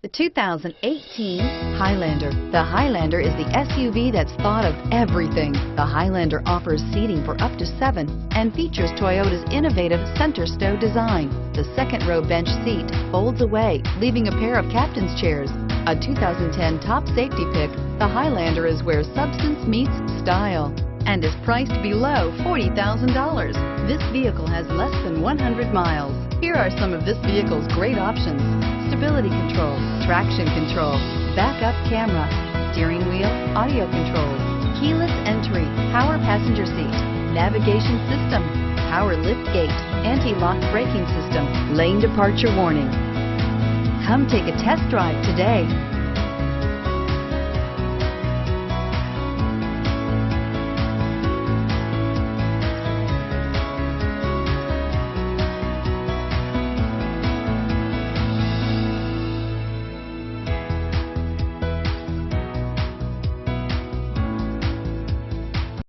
The 2018 Highlander. The Highlander is the SUV that's thought of everything. The Highlander offers seating for up to 7 and features Toyota's innovative center stow design. The second row bench seat folds away, leaving a pair of captain's chairs. A 2010 top safety pick, the Highlander is where substance meets style and is priced below $40,000. This vehicle has less than 100 miles. Here are some of this vehicle's great options: stability control, traction control, backup camera, steering wheel audio controls, keyless entry, power passenger seat, navigation system, power lift gate, anti-lock braking system, lane departure warning. Come take a test drive today.